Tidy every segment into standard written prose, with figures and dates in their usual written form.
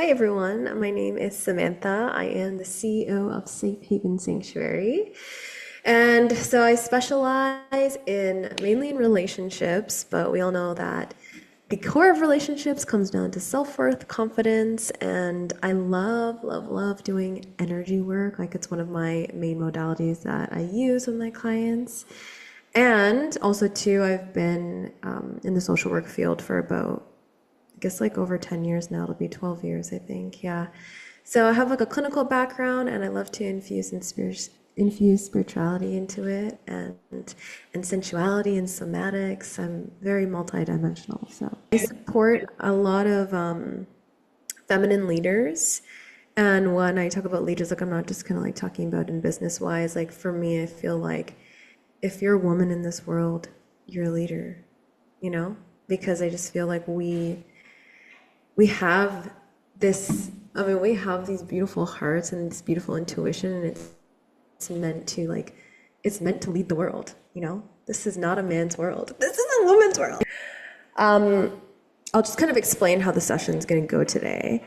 Hi everyone, my name is Samantha. I am the CEO of Safe Haven Sanctuary. And so I specialize in mainly in relationships, but we all know that the core of relationships comes down to self-worth, confidence, and I love, love, love doing energy work. Like it's one of my main modalities that I use with my clients. And also too, I've been in the social work field for about guess like over 10 years now. It'll be 12 years, I think. Yeah. So I have like a clinical background and I love to infuse spirituality into it and sensuality and somatics. I'm very multidimensional. So I support a lot of feminine leaders. And when I talk about leaders, like I'm not just kind of like talking about in business wise. Like for me, I feel like if you're a woman in this world, you're a leader, you know? Because I just feel like we have this, I mean, we have these beautiful hearts and this beautiful intuition, and it's meant to like, it's meant to lead the world, you know? This is not a man's world. This is a woman's world. Um, I'll just kind of explain how the session's going to go today.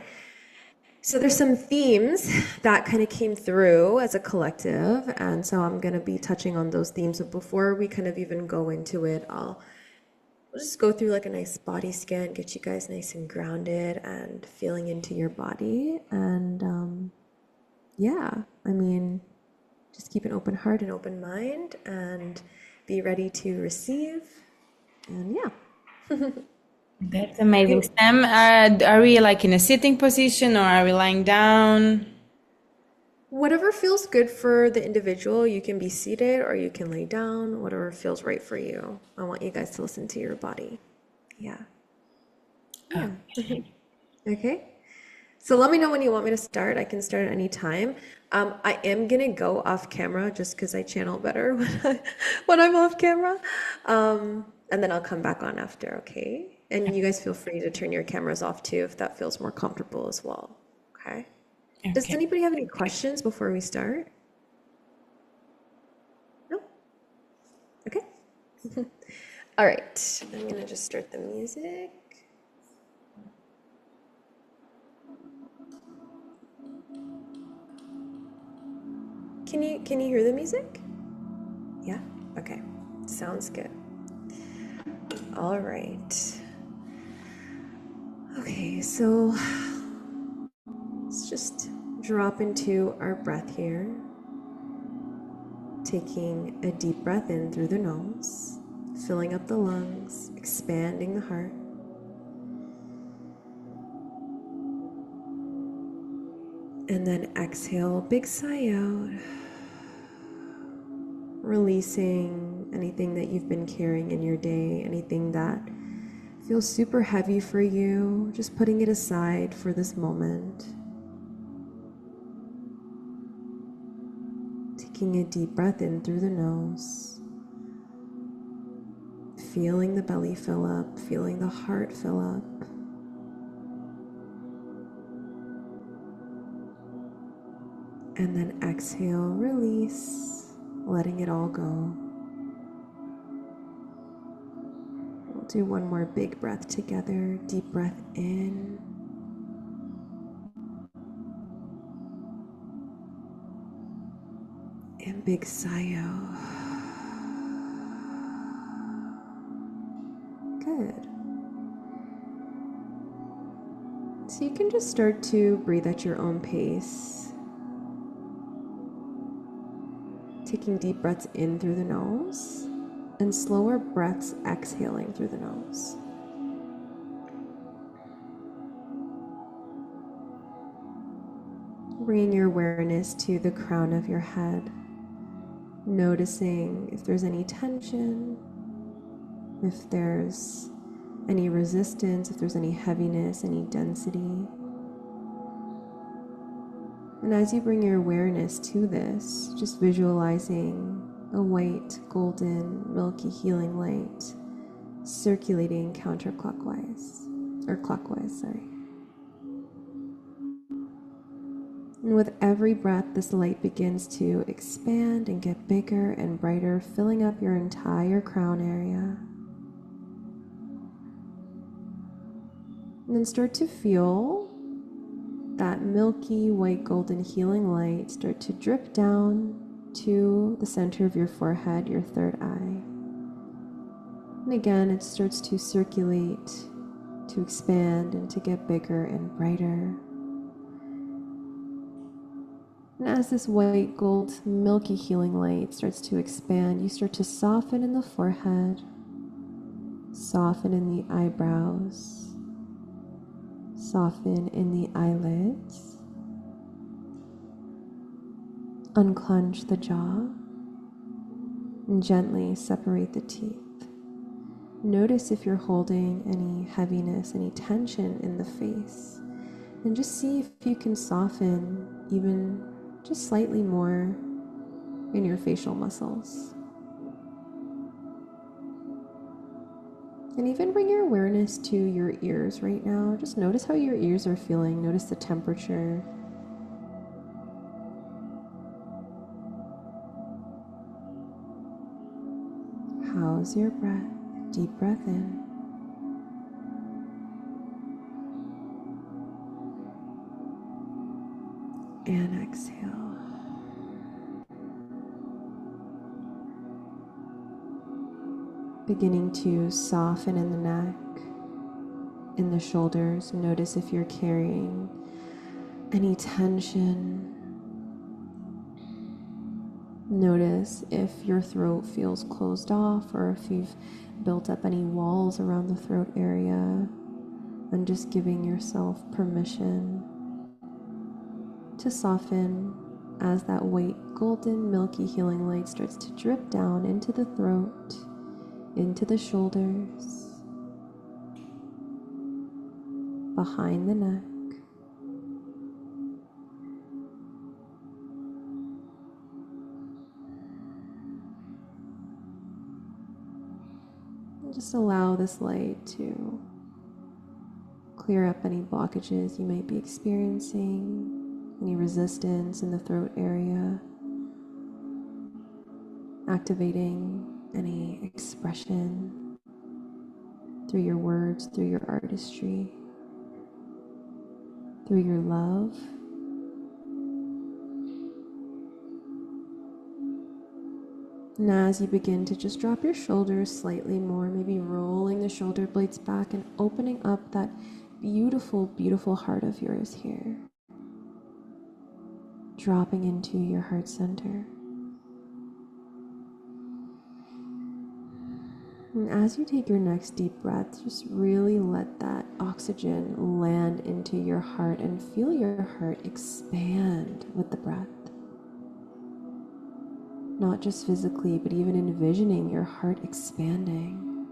So there's some themes that kind of came through as a collective, and so I'm going to be touching on those themes. But before we kind of even go into it, we'll just go through like a nice body scan, get you guys nice and grounded and feeling into your body. And yeah, I mean, just keep an open heart and open mind and be ready to receive. And yeah. That's amazing. Sam, are we like in a sitting position or are we lying down? Whatever feels good for the individual, you can be seated or you can lay down, whatever feels right for you. I want you guys to listen to your body. Yeah. Yeah. Okay. Okay. So let me know when you want me to start. I can start at any time. I am gonna go off camera just because I channel better when I'm off camera. And then I'll come back on after, okay? And you guys feel free to turn your cameras off too if that feels more comfortable as well. Okay. Does Okay. anybody have any questions before we start? No? Okay. All right. I'm gonna just start the music. Can you hear the music? Yeah? Okay. Sounds good. All right. Okay, so let's just drop into our breath here. Taking a deep breath in through the nose, filling up the lungs, expanding the heart. And then exhale, big sigh out, releasing anything that you've been carrying in your day, anything that feels super heavy for you, just putting it aside for this moment. Taking a deep breath in through the nose, feeling the belly fill up, feeling the heart fill up. And then exhale, release, letting it all go. We'll do one more big breath together. Deep breath in. And big sigh out. Good. So you can just start to breathe at your own pace. Taking deep breaths in through the nose and slower breaths exhaling through the nose. Bringing your awareness to the crown of your head, noticing if there's any tension, if there's any resistance, if there's any heaviness, any density. And as you bring your awareness to this, just visualizing a white, golden, milky healing light circulating counterclockwise, or clockwise, sorry. And with every breath, this light begins to expand and get bigger and brighter, filling up your entire crown area. And then start to feel that milky white golden healing light start to drip down to the center of your forehead, your third eye. And again, it starts to circulate, to expand, and to get bigger and brighter. And as this white gold milky healing light starts to expand, you start to soften in the forehead, soften in the eyebrows, soften in the eyelids, unclench the jaw, and gently separate the teeth. Notice if you're holding any heaviness, any tension in the face, and just see if you can soften even just slightly more in your facial muscles. And even bring your awareness to your ears right now. Just notice how your ears are feeling. Notice the temperature. How's your breath? Deep breath in. And exhale. Beginning to soften in the neck, in the shoulders. Notice if you're carrying any tension. Notice if your throat feels closed off or if you've built up any walls around the throat area, and just giving yourself permission to soften as that white, golden, milky healing light starts to drip down into the throat, into the shoulders, behind the neck. And just allow this light to clear up any blockages you might be experiencing, any resistance in the throat area, activating any expression through your words, through your artistry, through your love. And as you begin to just drop your shoulders slightly more, maybe rolling the shoulder blades back and opening up that beautiful, beautiful heart of yours here. Dropping into your heart center. And as you take your next deep breath, just really let that oxygen land into your heart and feel your heart expand with the breath. Not just physically, but even envisioning your heart expanding.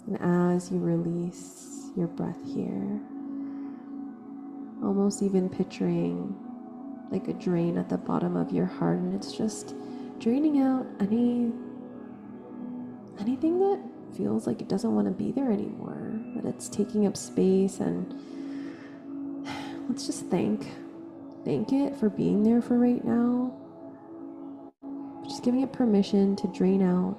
And as you release your breath here, almost even picturing like a drain at the bottom of your heart, and it's just draining out anything that feels like it doesn't want to be there anymore, that it's taking up space. And let's just thank it for being there for right now. Just giving it permission to drain out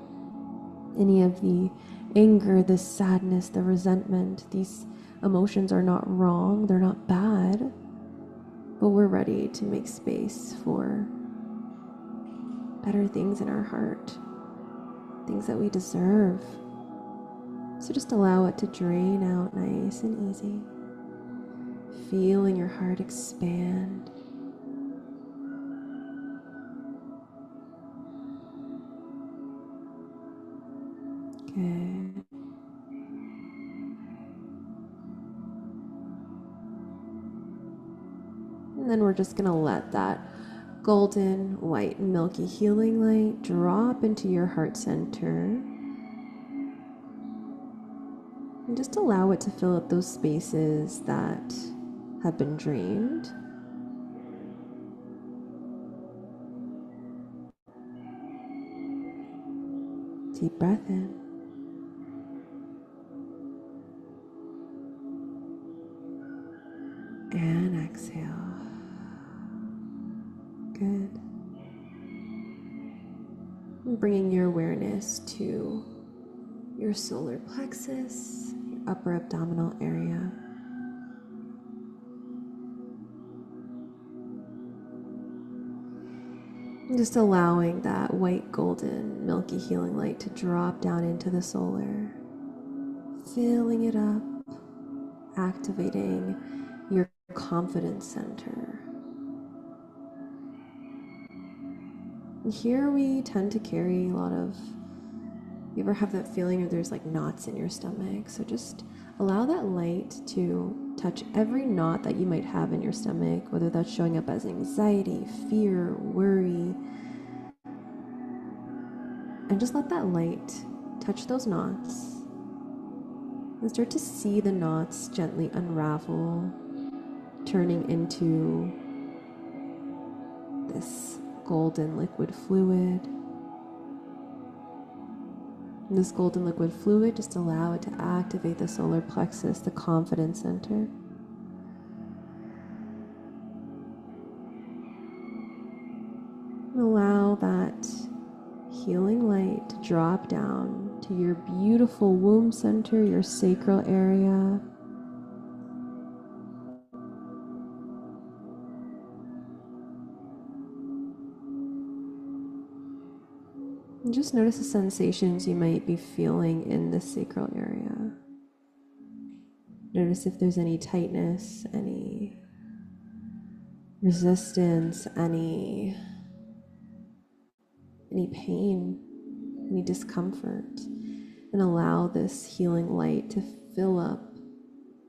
any of the anger, the sadness, the resentment. These emotions are not wrong, they're not bad, but we're ready to make space for better things in our heart, things that we deserve. So just allow it to drain out nice and easy, feeling your heart expand. Good. And then we're just going to let that golden, white, milky healing light drop into your heart center. And just allow it to fill up those spaces that have been drained. Deep breath in. And exhale. Good. Bringing your awareness to your solar plexus, your upper abdominal area. And just allowing that white, golden, milky healing light to drop down into the solar, filling it up, activating your confidence center. And here we tend to carry a lot of, you ever have that feeling or there's like knots in your stomach? So just allow that light to touch every knot that you might have in your stomach, whether that's showing up as anxiety, fear, worry. And just let that light touch those knots and start to see the knots gently unravel, turning into this golden liquid fluid. And this golden liquid fluid, just allow it to activate the solar plexus, the confidence center. And allow that healing light to drop down to your beautiful womb center, your sacral area. And just notice the sensations you might be feeling in this sacral area. Notice if there's any tightness, any resistance, any pain, any discomfort. And allow this healing light to fill up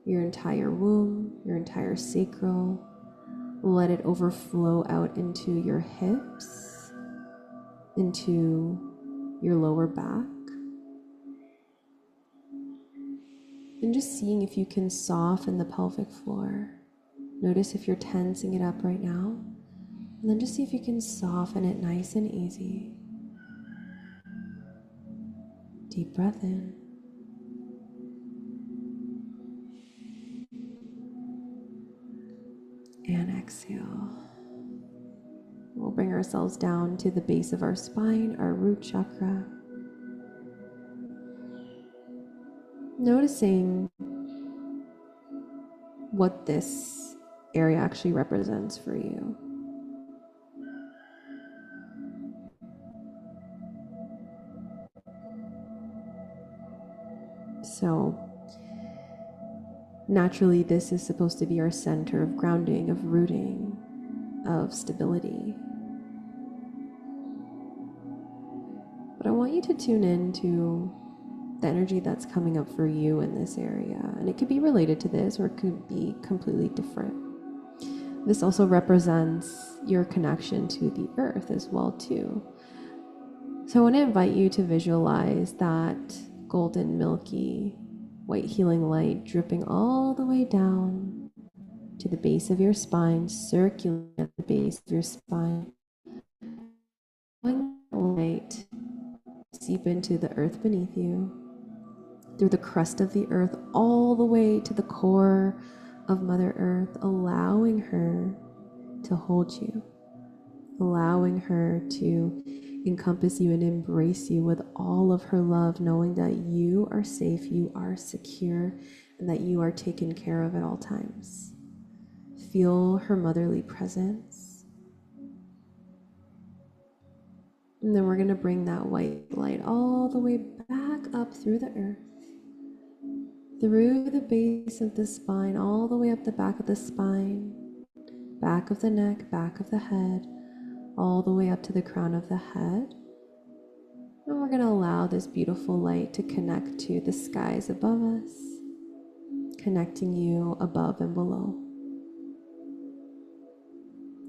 your entire womb, your entire sacral. Let it overflow out into your hips, into your lower back. And just seeing if you can soften the pelvic floor. Notice if you're tensing it up right now. And then just see if you can soften it nice and easy. Deep breath in. And exhale. We'll bring ourselves down to the base of our spine, our root chakra. Noticing what this area actually represents for you. So, naturally, this is supposed to be our center of grounding, of rooting, of stability. But I want you to tune in to the energy that's coming up for you in this area. And it could be related to this or it could be completely different. This also represents your connection to the earth as well too. So I want to invite you to visualize that golden, milky, white healing light dripping all the way down to the base of your spine, circulating at the base of your spine. Allowing the light seep into the earth beneath you, through the crust of the earth, all the way to the core of Mother Earth, allowing her to hold you, allowing her to encompass you and embrace you with all of her love, knowing that you are safe, you are secure, and that you are taken care of at all times. Feel her motherly presence. And then we're going to bring that white light all the way back up through the earth, through the base of the spine, all the way up the back of the spine, back of the neck, back of the head, all the way up to the crown of the head. And we're going to allow this beautiful light to connect to the skies above us, connecting you above and below.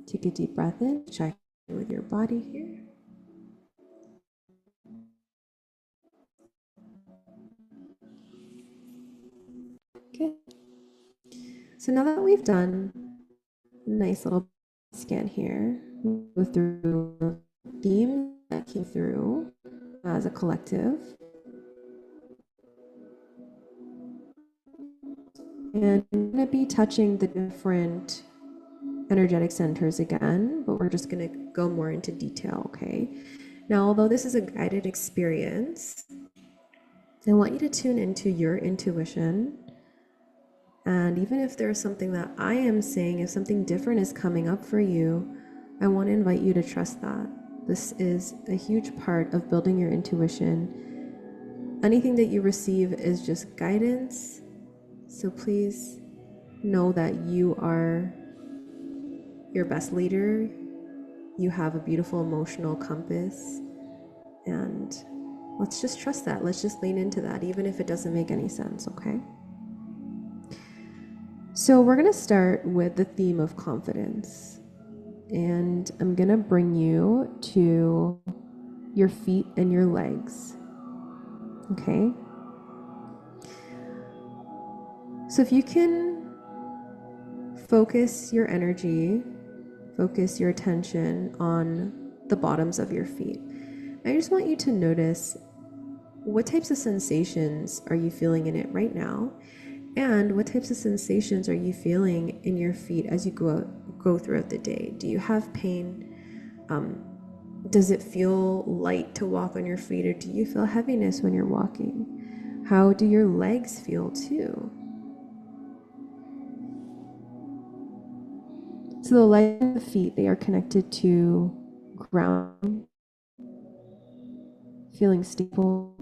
Take a deep breath in, check in with your body here. Good. So now that we've done a nice little scan here, we'll go through the themes that came through as a collective. And I'm going to be touching the different energetic centers again, but we're just going to go more into detail, okay? Now, although this is a guided experience, I want you to tune into your intuition. And even if there's something that I am saying, if something different is coming up for you, I want to invite you to trust that. This is a huge part of building your intuition. Anything that you receive is just guidance. So please know that you are your best leader. You have a beautiful emotional compass. And let's just trust that. Let's just lean into that, even if it doesn't make any sense, okay? So we're going to start with the theme of confidence. And I'm going to bring you to your feet and your legs. Okay? So if you can focus your energy, focus your attention on the bottoms of your feet. I just want you to notice what types of sensations are you feeling in it right now, and what types of sensations are you feeling in your feet as you go throughout the day? Do you have pain? Does it feel light to walk on your feet, or do you feel heaviness when you're walking? How do your legs feel too? So the legs and the feet, they are connected to ground, feeling stable.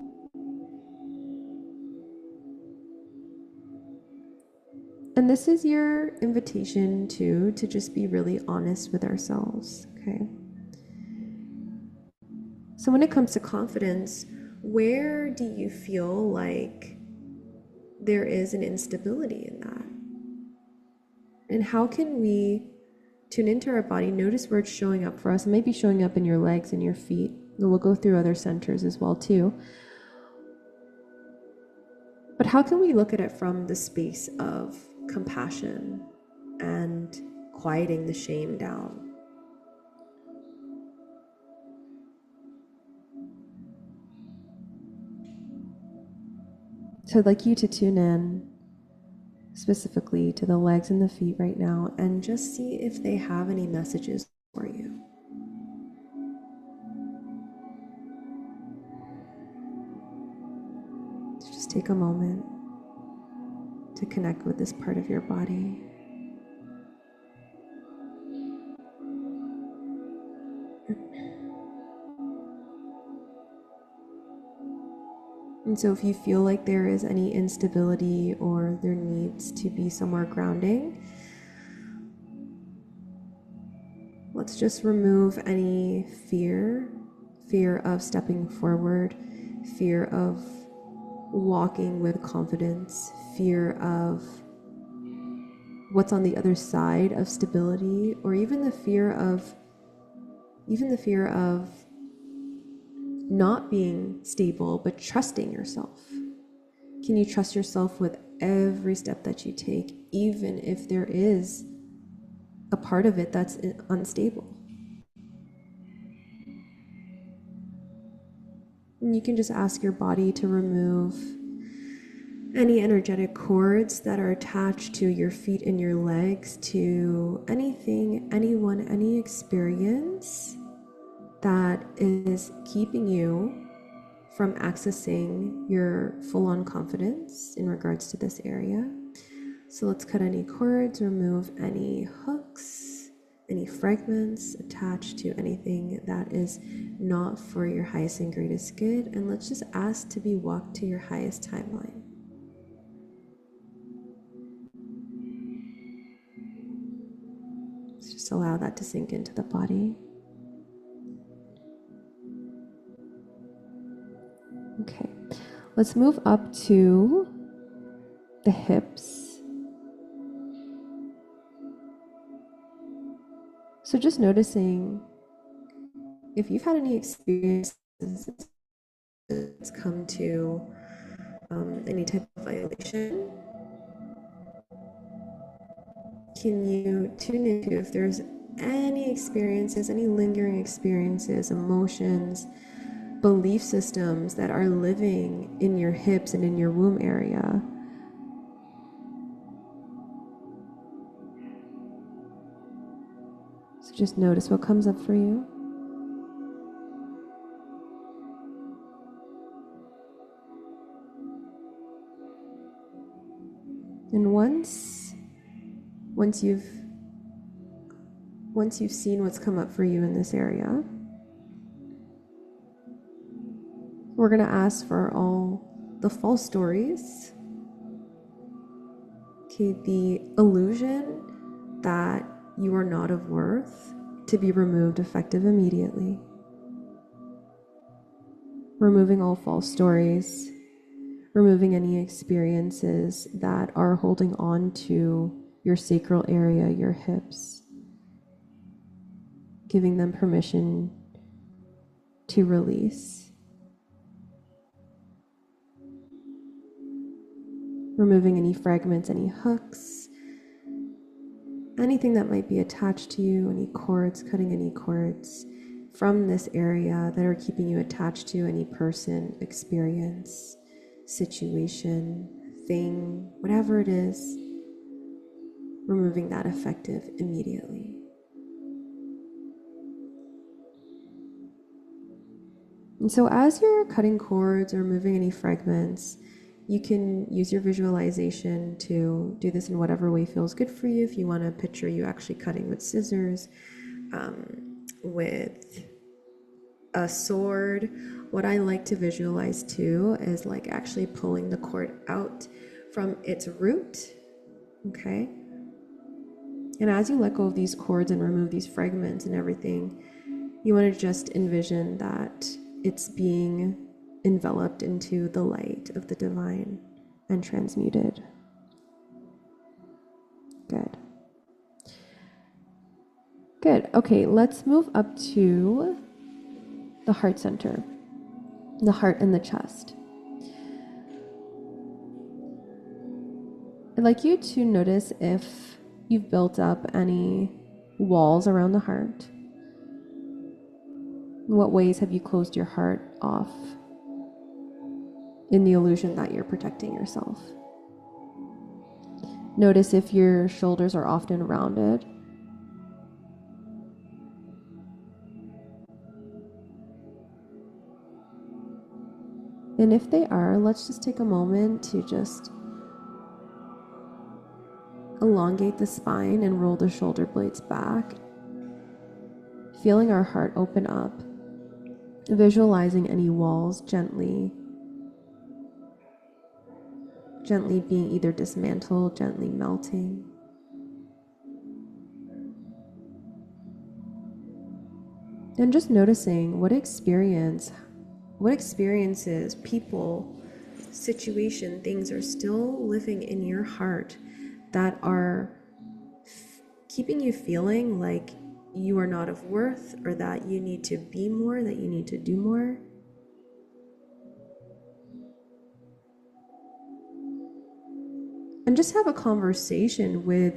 And this is your invitation to just be really honest with ourselves, okay? So when it comes to confidence, where do you feel like there is an instability in that? And how can we tune into our body, notice where it's showing up for us? It might be showing up in your legs and your feet, and we'll go through other centers as well too. But how can we look at it from the space of compassion and quieting the shame down? So I'd like you to tune in specifically to the legs and the feet right now and just see if they have any messages for you. So just take a moment to connect with this part of your body. And so if you feel like there is any instability or there needs to be somewhere grounding, let's just remove any fear of stepping forward, fear of walking with confidence, fear of what's on the other side of stability, or even the fear of not being stable, but trusting yourself. Can you trust yourself with every step that you take, even if there is a part of it that's unstable? And you can just ask your body to remove any energetic cords that are attached to your feet and your legs, to anything, anyone, any experience that is keeping you from accessing your full-on confidence in regards to this area. So let's cut any cords, remove any hooks, any fragments attached to anything that is not for your highest and greatest good, and let's just ask to be walked to your highest timeline. Let's just allow that to sink into the body. Okay, let's move up to the hips. So just noticing if you've had any experiences that's come to any type of violation, can you tune into if there's any experiences, any lingering experiences, emotions, belief systems that are living in your hips and in your womb area? So just notice what comes up for you. And once you've seen what's come up for you in this area, we're going to ask for all the false stories, okay, the illusion that you are not of worth, to be removed effective immediately. Removing all false stories, removing any experiences that are holding on to your sacral area, your hips, giving them permission to release. Removing any fragments, any hooks, anything that might be attached to you, any cords, cutting any cords from this area that are keeping you attached to any person, experience, situation, thing, whatever it is, removing that effective immediately. And so as you're cutting cords or removing any fragments, you can use your visualization to do this in whatever way feels good for you. If you want to picture you actually cutting with scissors, with a sword. What I like to visualize too is like actually pulling the cord out from its root, okay? And as you let go of these cords and remove these fragments and everything, you want to just envision that it's being enveloped into the light of the divine and transmuted. Good. Good. Okay, let's move up to the heart center, the heart and the chest. I'd like you to notice if you've built up any walls around the heart. In what ways have you closed your heart off in the illusion that you're protecting yourself? Notice if your shoulders are often rounded. And if they are, let's just take a moment to just elongate the spine and roll the shoulder blades back, feeling our heart open up, visualizing any walls gently being either dismantled, gently melting. And just noticing what experiences, people, situation, things are still living in your heart that are keeping you feeling like you are not of worth, or that you need to be more, that you need to do more. And just have a conversation with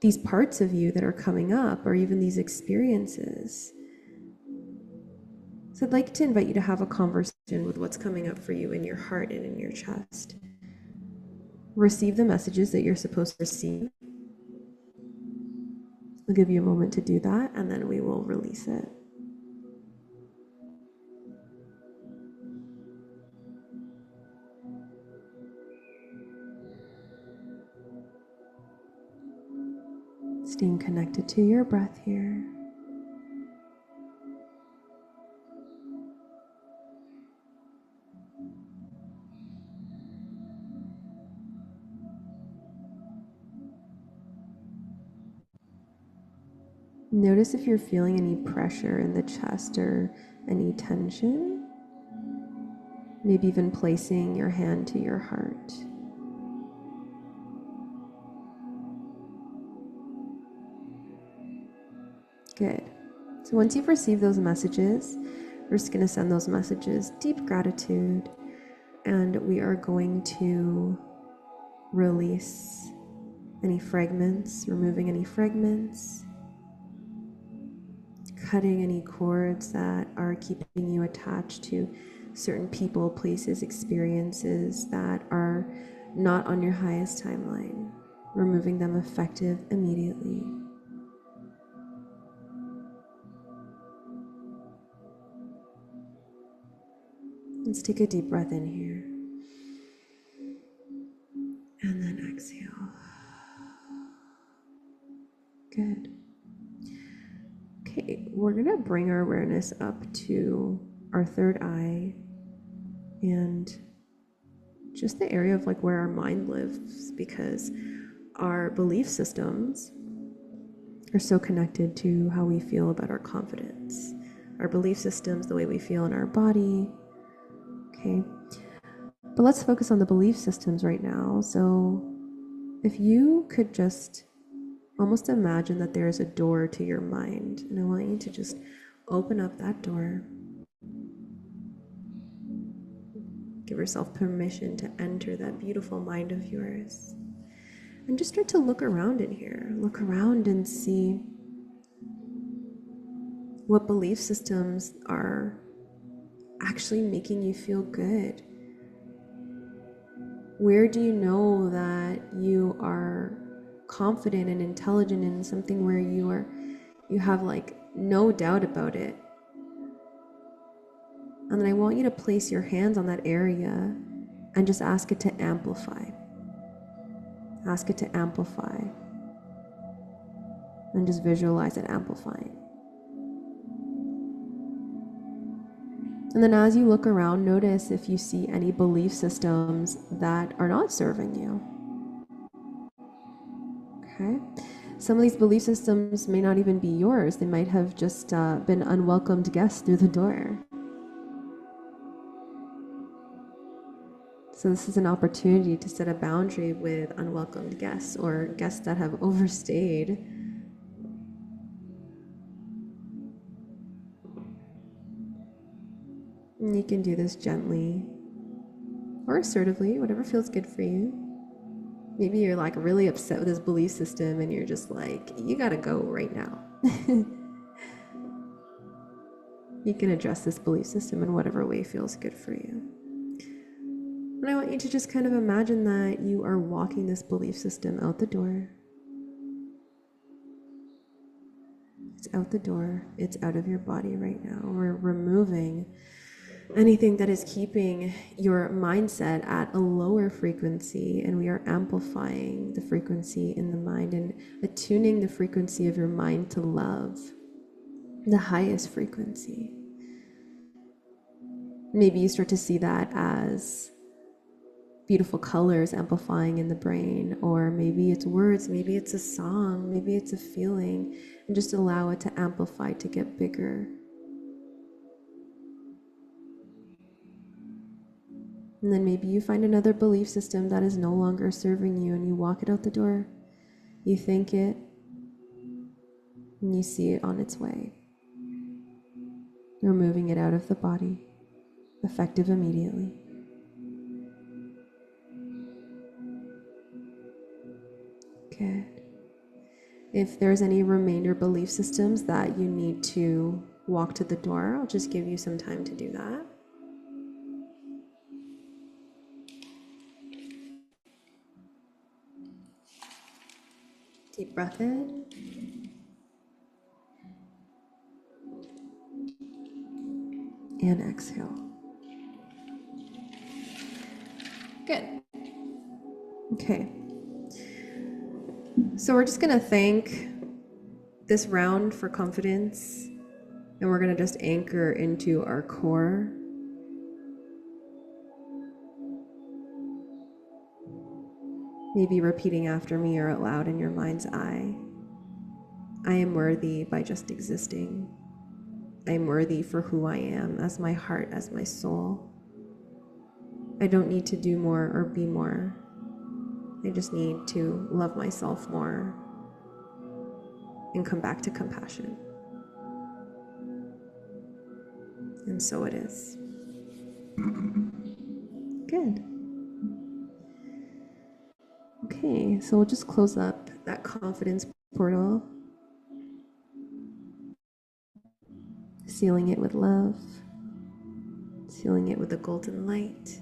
these parts of you that are coming up, or even these experiences. So I'd like to invite you to have a conversation with what's coming up for you in your heart and in your chest. Receive the messages that you're supposed to receive. I'll give you a moment to do that, and then we will release it. Staying connected to your breath here. Notice if you're feeling any pressure in the chest or any tension. Maybe even placing your hand to your heart. Good. So once you've received those messages, we're just going to send those messages deep gratitude, and we are going to release any fragments, removing any fragments, cutting any cords that are keeping you attached to certain people, places, experiences that are not on your highest timeline, removing them effective immediately. Let's take a deep breath in here, and then exhale. we're going to bring our awareness up to our third eye and just the area of like where our mind lives, because our belief systems are so connected to how we feel about our confidence. Our belief systems, the way we feel in our body. Okay. But let's focus on the belief systems right now. So if you could just almost imagine that there is a door to your mind, and I want you to just open up that door. Give yourself permission to enter that beautiful mind of yours. And just start to look around in here. Look around and see what belief systems are actually making you feel good. Where do you know that you are confident and intelligent in something where you have like no doubt about it? And then I want you to place your hands on that area and just ask it to amplify. Ask it to amplify. And just visualize it amplifying. And then as you look around, notice if you see any belief systems that are not serving you. Okay? Some of these belief systems may not even be yours. They might have just been unwelcomed guests through the door. So this is an opportunity to set a boundary with unwelcomed guests or guests that have overstayed. And you can do this gently or assertively, whatever feels good for you. Maybe you're like really upset with this belief system and you're just like, you gotta go right now. You can address this belief system in whatever way feels good for you. And I want you to just kind of imagine that you are walking this belief system out the door. It's out the door. It's out of your body right now. We're removing anything that is keeping your mindset at a lower frequency, and we are amplifying the frequency in the mind and attuning the frequency of your mind to love, the highest frequency. Maybe you start to see that as beautiful colors amplifying in the brain, or maybe it's words, maybe it's a song, maybe it's a feeling, and just allow it to amplify, to get bigger. And then maybe you find another belief system that is no longer serving you and you walk it out the door. You think it, and you see it on its way. You're moving it out of the body, effective immediately. Good. If there's any remainder belief systems that you need to walk to the door, I'll just give you some time to do that. Deep breath in. And exhale. Good. Okay. So we're just going to thank this round for confidence, and we're going to just anchor into our core. Maybe repeating after me or out loud in your mind's eye. I am worthy by just existing. I am worthy for who I am, as my heart, as my soul. I don't need to do more or be more. I just need to love myself more and come back to compassion. And so it is. Good. Okay, so we'll just close up that confidence portal, sealing it with love, sealing it with the golden light,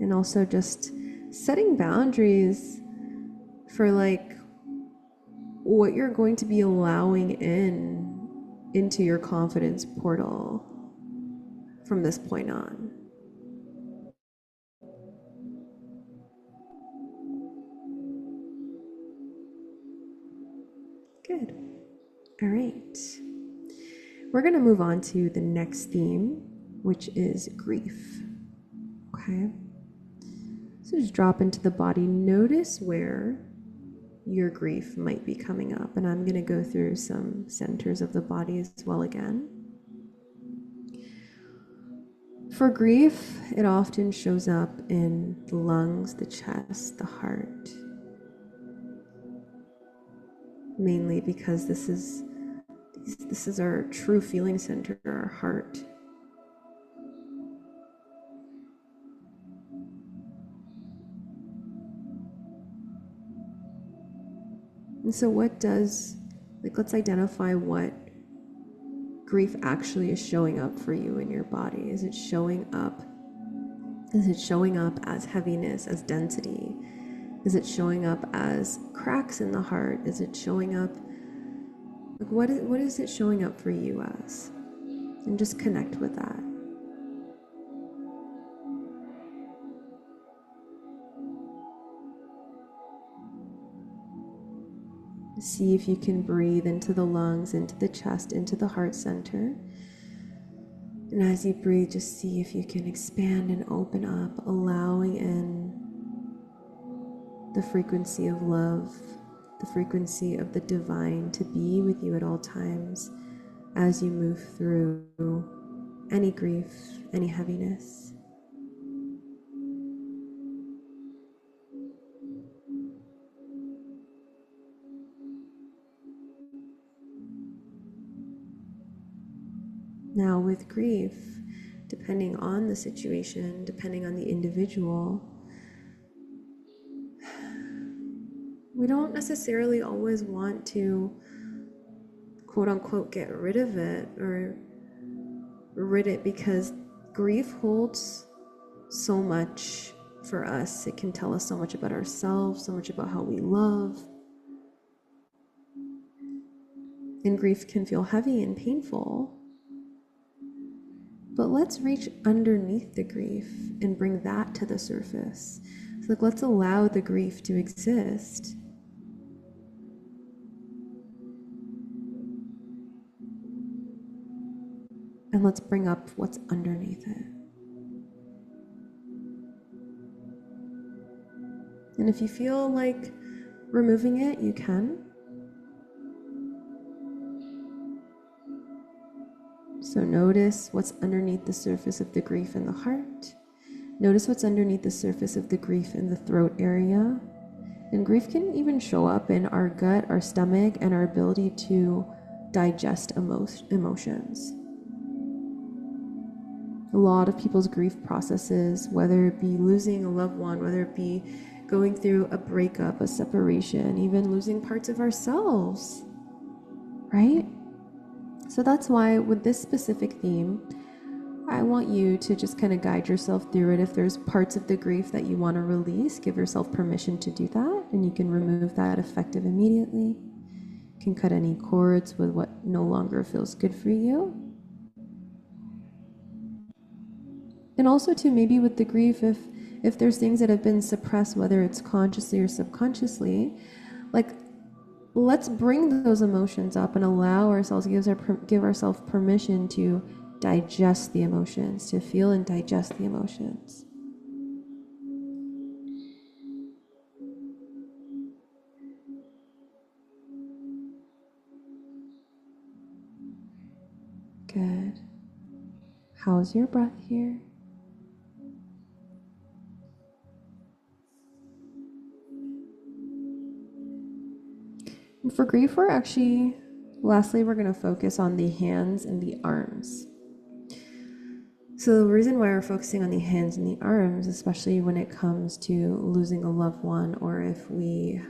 and also just setting boundaries for like what you're going to be allowing into your confidence portal from this point on. Good. All right. we're going to move on to the next theme, which is grief. Okay. So just drop into the body. Notice where your grief might be coming up. And I'm going to go through some centers of the body as well again. For grief, it often shows up in the lungs, the chest, the heart. Mainly because this is our true feeling center, our heart. And so let's identify what grief actually is showing up for you in your body. Is it showing up as heaviness, as density? Is it showing up as cracks in the heart? Is it showing up, like what is it showing up for you as? And just connect with that. See if you can breathe into the lungs, into the chest, into the heart center. And as you breathe, just see if you can expand and open up, allowing in the frequency of love, the frequency of the divine to be with you at all times as you move through any grief, any heaviness. Now, with grief, depending on the situation, depending on the individual, we don't necessarily always want to, quote unquote, get rid of it or rid it, because grief holds so much for us. It can tell us so much about ourselves, so much about how we love. And grief can feel heavy and painful. But let's reach underneath the grief and bring that to the surface. So let's allow the grief to exist. And let's bring up what's underneath it. And if you feel like removing it, you can. So notice what's underneath the surface of the grief in the heart. Notice what's underneath the surface of the grief in the throat area. And grief can even show up in our gut, our stomach, and our ability to digest emotions. A lot of people's grief processes, whether it be losing a loved one, whether it be going through a breakup, a separation, even losing parts of ourselves, right? So that's why with this specific theme, I want you to just kind of guide yourself through it. If there's parts of the grief that you want to release, give yourself permission to do that, and you can remove that effective immediately. You can cut any cords with what no longer feels good for you. And also too, maybe with the grief, if there's things that have been suppressed, whether it's consciously or subconsciously, like let's bring those emotions up and allow ourselves, give ourselves permission to digest the emotions, to feel and digest the emotions. Good. How's your breath here? And for grief, lastly, we're going to focus on the hands and the arms. So the reason why we're focusing on the hands and the arms, especially when it comes to losing a loved one, or if we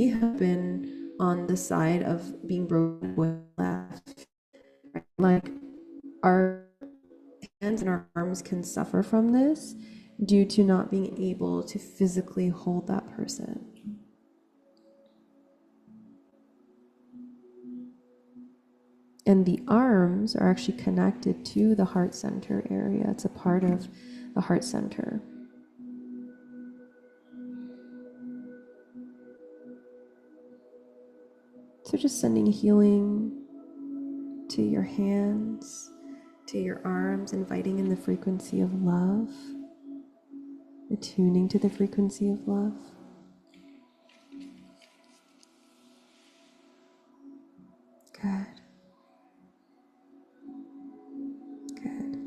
have been on the side of being broken with left, like our hands and our arms can suffer from this due to not being able to physically hold that person. And the arms are actually connected to the heart center area. It's a part of the heart center. So just sending healing to your hands, to your arms, inviting in the frequency of love, attuning to the frequency of love. Good. Good.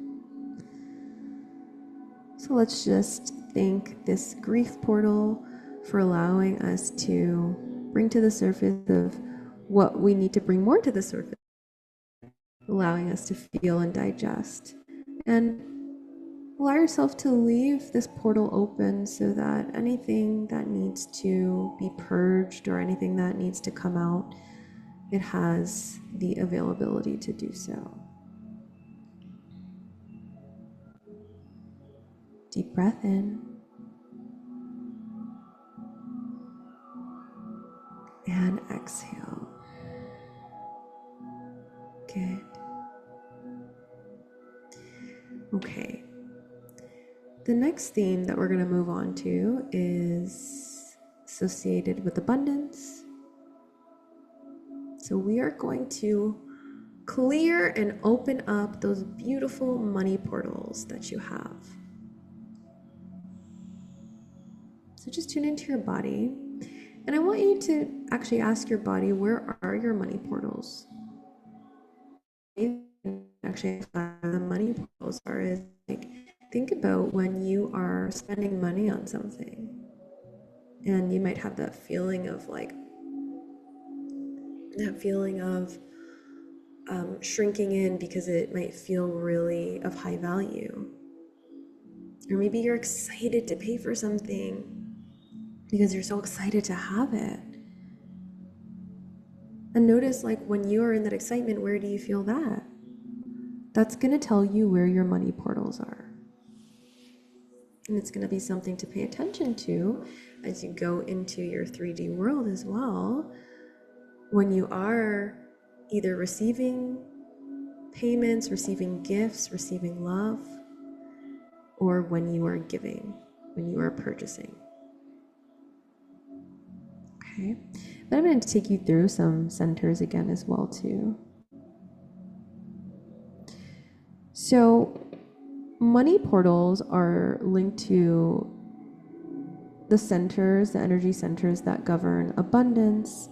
So let's just thank this grief portal for allowing us to bring to the surface of what we need to bring more to the surface, allowing us to feel and digest. And allow yourself to leave this portal open so that anything that needs to be purged or anything that needs to come out, it has the availability to do so. Deep breath in and exhale. Good. Okay. The next theme that we're going to move on to is associated with abundance. So we are going to clear and open up those beautiful money portals that you have. So just tune into your body. And I want you to actually ask your body, where are your money portals? Actually, the money portals are is like, think about when you are spending money on something. And you might have that feeling of shrinking in because it might feel really of high value. Or maybe you're excited to pay for something because you're so excited to have it. And notice, like, when you are in that excitement, where do you feel that? That's going to tell you where your money portals are. And it's going to be something to pay attention to as you go into your 3D world as well. When you are either receiving payments, receiving gifts, receiving love, or when you are giving, when you are purchasing. Okay, but I'm going to take you through some centers again as well too. So money portals are linked to the centers, the energy centers that govern abundance,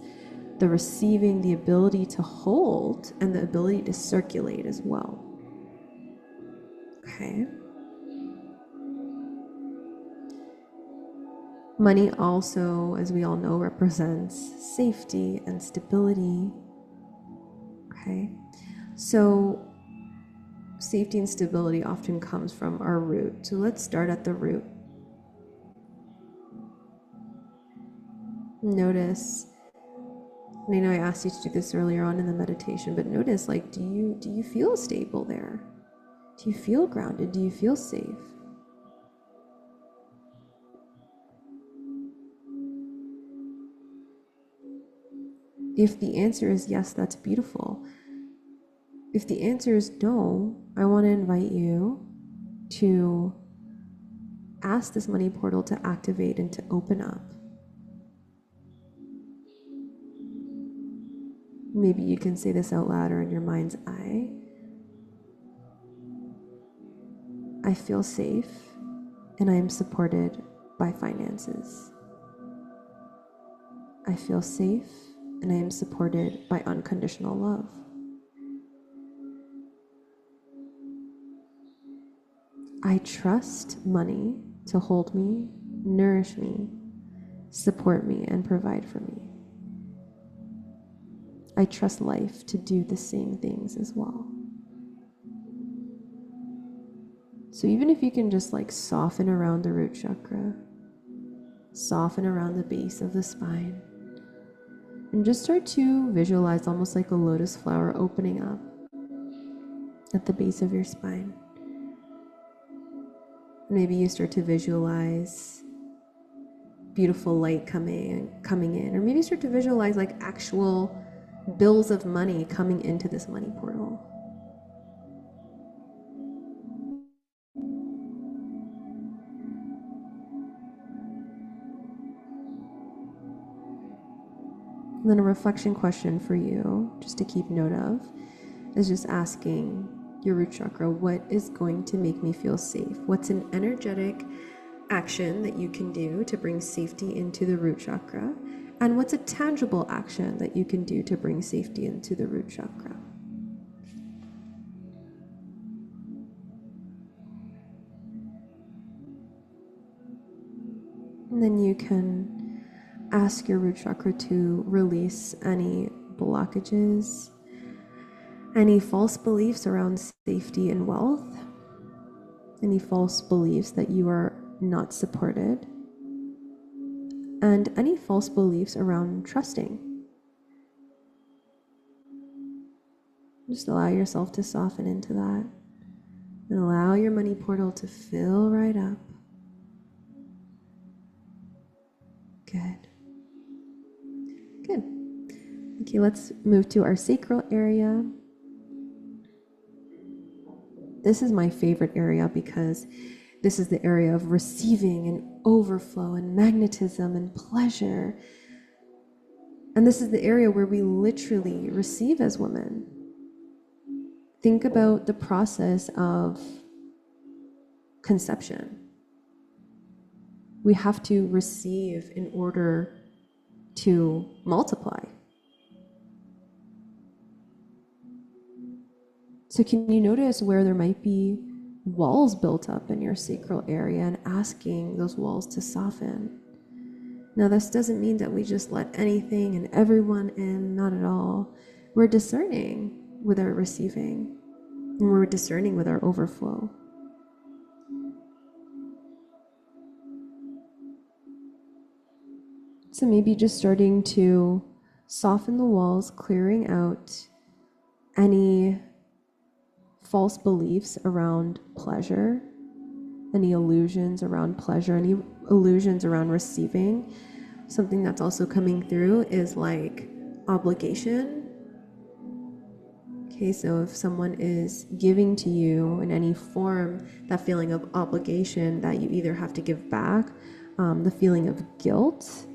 the receiving, the ability to hold, and the ability to circulate as well. Okay. Money also, as we all know, represents safety and stability. Okay. So safety and stability often comes from our root. So let's start at the root. Notice, and I know I asked you to do this earlier on in the meditation, but notice, like, do you feel stable there? Do you feel grounded? Do you feel safe? If the answer is yes, that's beautiful. If the answer is no, I want to invite you to ask this money portal to activate and to open up. Maybe you can say this out loud or in your mind's eye. I feel safe and I am supported by finances. I feel safe and I am supported by unconditional love. I trust money to hold me, nourish me, support me, and provide for me. I trust life to do the same things as well. So even if you can just like soften around the root chakra, soften around the base of the spine, and just start to visualize almost like a lotus flower opening up at the base of your spine. Maybe you start to visualize beautiful light coming in, or maybe you start to visualize like actual bills of money coming into this money portal. And then a reflection question for you, just to keep note of. is just asking your root chakra, what is going to make me feel safe? What's an energetic action that you can do to bring safety into the root chakra? And what's a tangible action that you can do to bring safety into the root chakra? And then you can ask your root chakra to release any blockages, any false beliefs around safety and wealth, any false beliefs that you are not supported, and any false beliefs around trusting. Just allow yourself to soften into that and allow your money portal to fill right up. Good. Good. Okay, let's move to our sacral area. This is my favorite area because this is the area of receiving and overflow and magnetism and pleasure. And this is the area where we literally receive as women. Think about the process of conception. We have to receive in order to multiply. So can you notice where there might be walls built up in your sacral area and asking those walls to soften? Now, this doesn't mean that we just let anything and everyone in, not at all. We're discerning with our receiving, and we're discerning with our overflow. So maybe just starting to soften the walls, clearing out any false beliefs around pleasure, any illusions around pleasure, any illusions around receiving. Something that's also coming through is like obligation. Okay, so if someone is giving to you in any form, that feeling of obligation that you either have to give back, the feeling of guilt,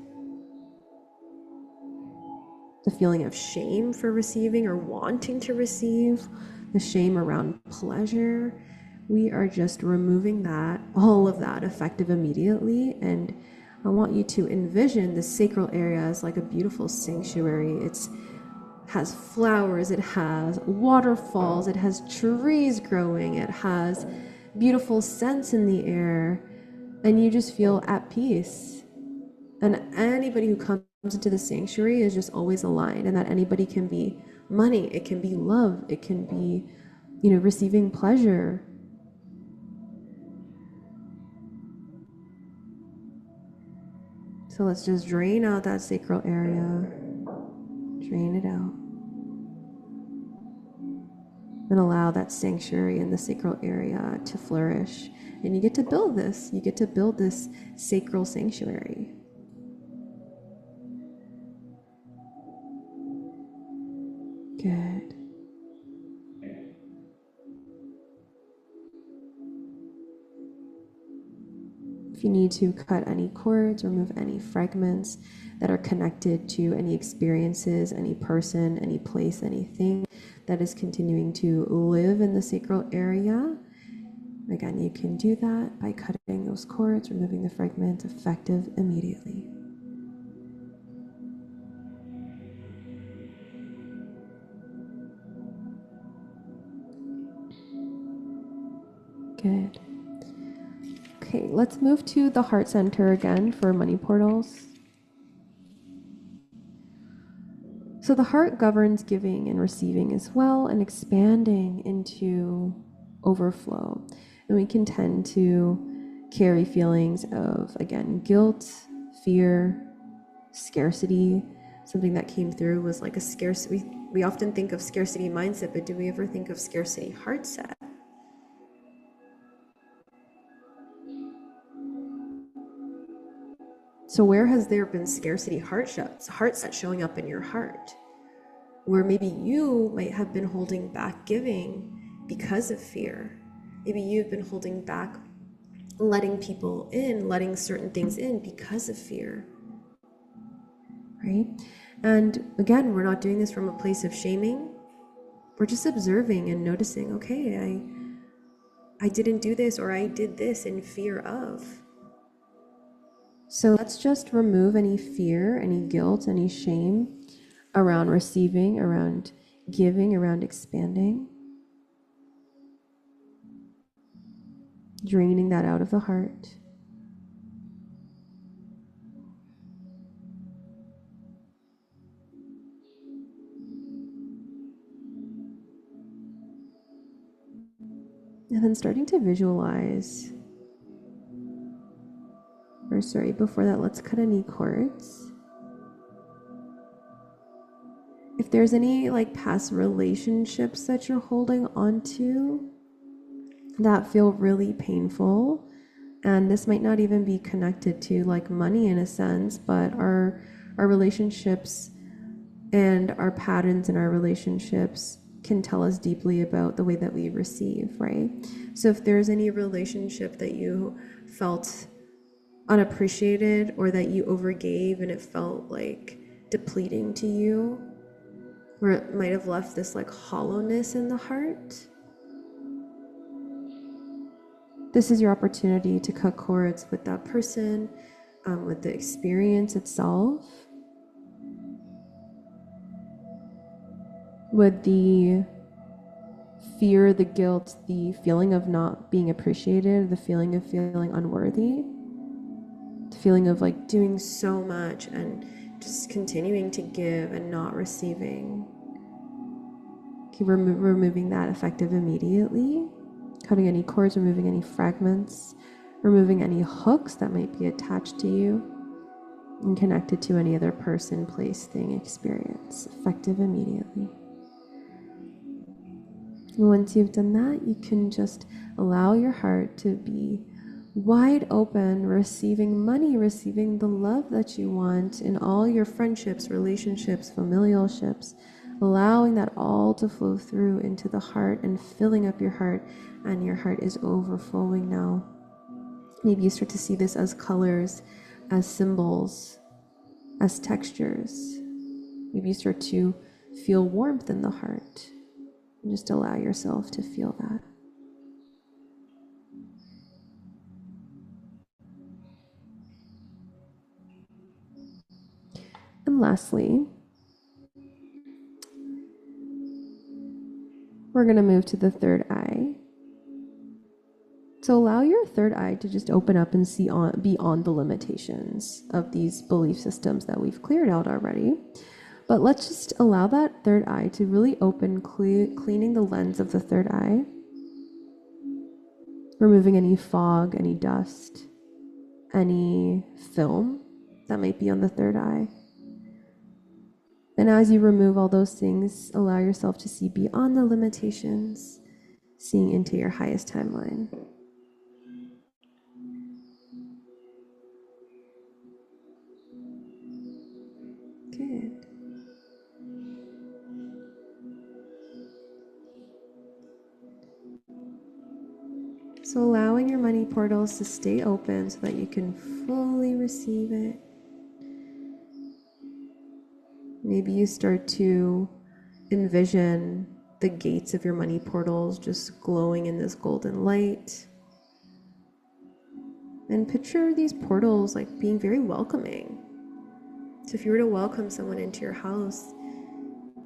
the feeling of shame for receiving or wanting to receive, the shame around pleasure, we are just removing that, all of that effective immediately. And I want you to envision the sacral area as like a beautiful sanctuary. It has flowers, it has waterfalls, it has trees growing, it has beautiful scents in the air, and you just feel at peace. And anybody who comes into the sanctuary is just always aligned, and that anybody can be money, it can be love, it can be, receiving pleasure. So let's just drain out that sacral area, drain it out, and allow that sanctuary in the sacral area to flourish. And you get to build this sacral sanctuary. Good. If you need to cut any cords, remove any fragments that are connected to any experiences, any person, any place, anything that is continuing to live in the sacral area, again, you can do that by cutting those cords, removing the fragment, effective immediately. Good. Okay, let's move to the heart center again for money portals. So the heart governs giving and receiving as well, and expanding into overflow. And we can tend to carry feelings of, again, guilt, fear, scarcity. Something that came through was like a scarcity. We often think of scarcity mindset, but do we ever think of scarcity heart set? So where has there been scarcity heart set showing up in your heart? Where maybe you might have been holding back giving because of fear. Maybe you've been holding back letting people in, letting certain things in because of fear, right? And again, we're not doing this from a place of shaming. We're just observing and noticing, okay, I didn't do this, or I did this in fear of. So let's just remove any fear, any guilt, any shame around receiving, around giving, around expanding. Draining that out of the heart. And then starting to visualize, or sorry, before that, let's cut any cords. If there's any like past relationships that you're holding onto that feel really painful, and this might not even be connected to like money in a sense, but our relationships and our patterns in our relationships can tell us deeply about the way that we receive, right? So if there's any relationship that you felt unappreciated, or that you overgave and it felt like depleting to you, or it might have left this like hollowness in the heart, this is your opportunity to cut cords with that person, with the experience itself, with the fear, the guilt, the feeling of not being appreciated, the feeling of feeling unworthy, the feeling of like doing so much and just continuing to give and not receiving. Keep removing that effective immediately, cutting any cords, removing any fragments, removing any hooks that might be attached to you and connected to any other person, place, thing, experience, effective immediately. Once you've done that, you can just allow your heart to be wide open, receiving money, receiving the love that you want in all your friendships, relationships, familialships, allowing that all to flow through into the heart and filling up your heart, and your heart is overflowing now. Maybe you start to see this as colors, as symbols, as textures. Maybe you start to feel warmth in the heart. And just allow yourself to feel that. And lastly, we're going to move to the third eye. So allow your third eye to just open up and see beyond the limitations of these belief systems that we've cleared out already. But let's just allow that third eye to really open, cleaning the lens of the third eye, removing any fog, any dust, any film that might be on the third eye. And as you remove all those things, allow yourself to see beyond the limitations, seeing into your highest timeline. Good. So allowing your money portals to stay open so that you can fully receive it. Maybe you start to envision the gates of your money portals just glowing in this golden light. And picture these portals like being very welcoming. So if you were to welcome someone into your house,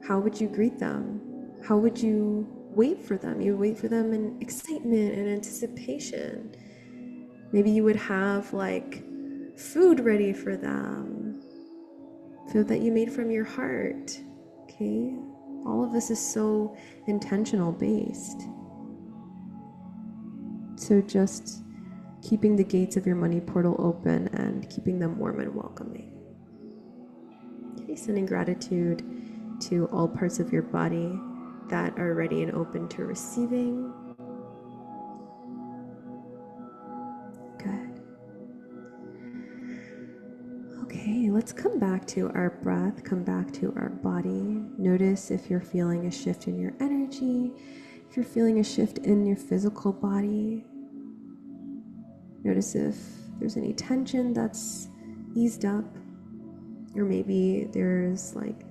how would you greet them? How would you wait for them? You would wait for them in excitement and anticipation. Maybe you would have like food ready for them, food that you made from your heart. Okay? All of this is so intentional based. So just keeping the gates of your money portal open and keeping them warm and welcoming. Okay, sending gratitude to all parts of your body that are ready and open to receiving. Good. Okay, let's come back to our breath, come back to our body. Notice if you're feeling a shift in your energy, if you're feeling a shift in your physical body. Notice if there's any tension that's eased up, or maybe there's like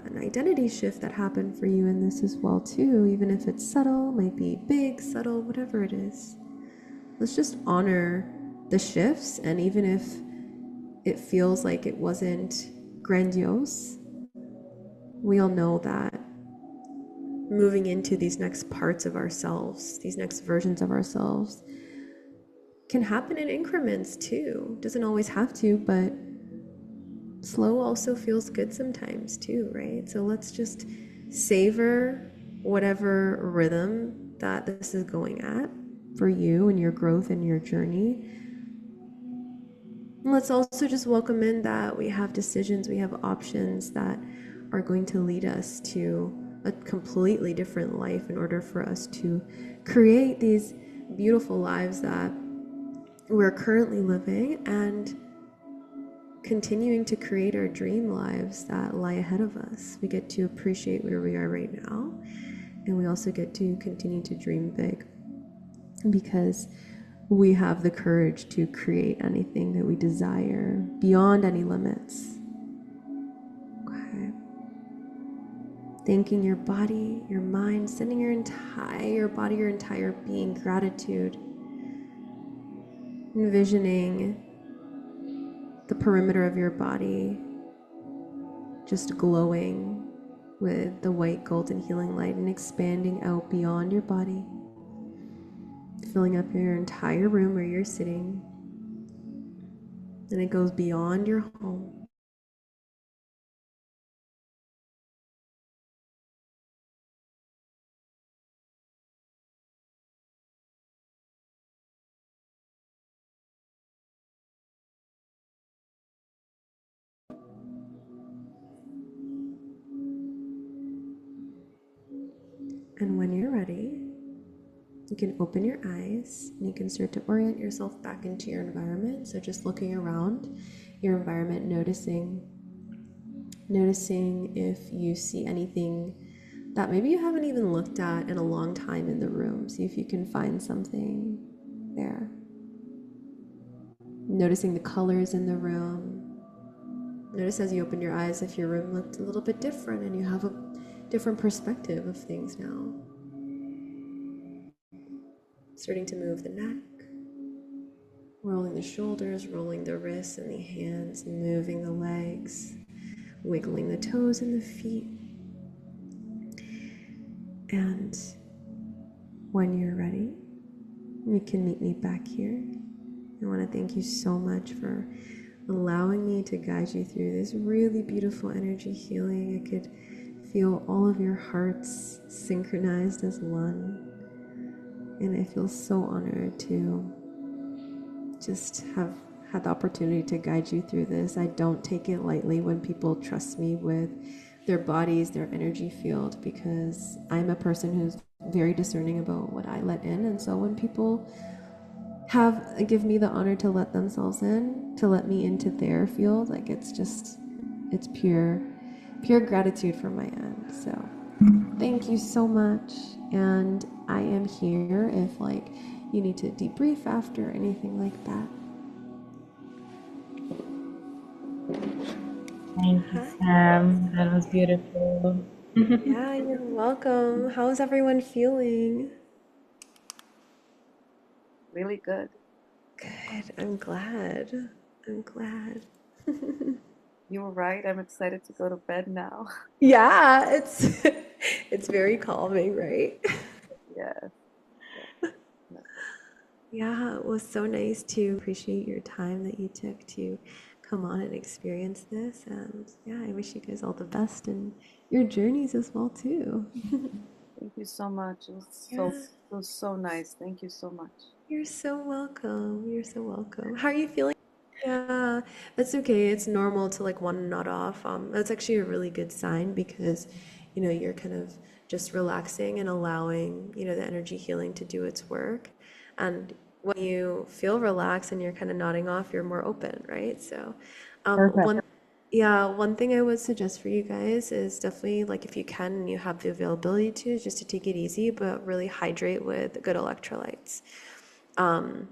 an identity shift that happened for you in this as well too, even if it's subtle, might be big, subtle, whatever it is. Let's just honor the shifts, and even if it feels like it wasn't grandiose, we all know that moving into these next parts of ourselves, these next versions of ourselves, can happen in increments too. Doesn't always have to, but slow also feels good sometimes too, right? So let's just savor whatever rhythm that this is going at for you and your growth and your journey. And let's also just welcome in that we have decisions, we have options that are going to lead us to a completely different life in order for us to create these beautiful lives that we're currently living and continuing to create our dream lives that lie ahead of us. We get to appreciate where we are right now, and we also get to continue to dream big because we have the courage to create anything that we desire beyond any limits. Okay. Thanking your body, your mind, sending your entire body, your entire being gratitude, envisioning the perimeter of your body just glowing with the white golden healing light and expanding out beyond your body, filling up your entire room where you're sitting, and it goes beyond your home. And when you're ready, you can open your eyes and you can start to orient yourself back into your environment. So just looking around your environment, noticing if you see anything that maybe you haven't even looked at in a long time in the room. See if you can find something there. Noticing the colors in the room. Notice as you open your eyes if your room looked a little bit different and you have a different perspective of things now. Starting to move the neck, rolling the shoulders, rolling the wrists and the hands, moving the legs, wiggling the toes and the feet. And when you're ready, you can meet me back here. I want to thank you so much for allowing me to guide you through this really beautiful energy healing. I could feel all of your hearts synchronized as one. And I feel so honored to just have had the opportunity to guide you through this. I don't take it lightly when people trust me with their bodies, their energy field, because I'm a person who's very discerning about what I let in. And so when people give me the honor to let themselves in, to let me into their field, like it's pure gratitude from my end. So thank you so much. And I am here if like you need to debrief after or anything like that. Thank you, Hi. Sam. That was beautiful. Yeah, you're welcome. How's everyone feeling? Really good. Good. I'm glad. I'm glad. You were right. I'm excited to go to bed now. Yeah, it's it's very calming, right? Yes, yes, definitely. Yeah, it was so nice to appreciate your time that you took to come on and experience this. And yeah, I wish you guys all the best in your journeys as well too. Thank you so much. Yeah, It was so nice. Thank you so much. you're so welcome. You're so welcome. How are you feeling? Yeah, that's okay. It's normal to like want to nod off. That's actually a really good sign because, you're kind of just relaxing and allowing, the energy healing to do its work. And when you feel relaxed and you're kind of nodding off, you're more open, right? So, Perfect. one thing I would suggest for you guys is definitely like if you can and you have the availability to, just to take it easy, but really hydrate with good electrolytes. Um,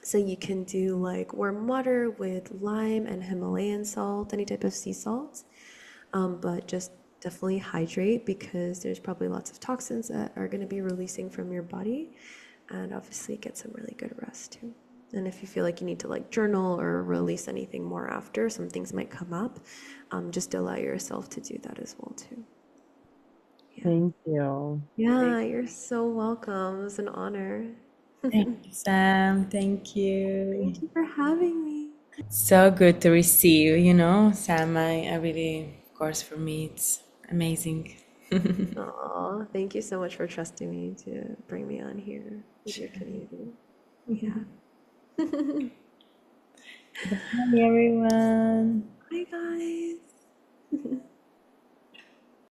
so you can do like warm water with lime and Himalayan salt, any type of sea salt, but just definitely hydrate because there's probably lots of toxins that are going to be releasing from your body. And obviously get some really good rest too. And if you feel like you need to like journal or release anything more after, some things might come up, just allow yourself to do that as well too. Yeah. Thank you. Yeah, you're so welcome. It was an honor. Thank you, Sam. Thank Thank you. you for having me. So good to receive, you know, Sam. I really, of course, for me, it's amazing. Aw, thank you so much for trusting me to bring me on here with your community. Yeah. Bye, everyone. Bye, guys.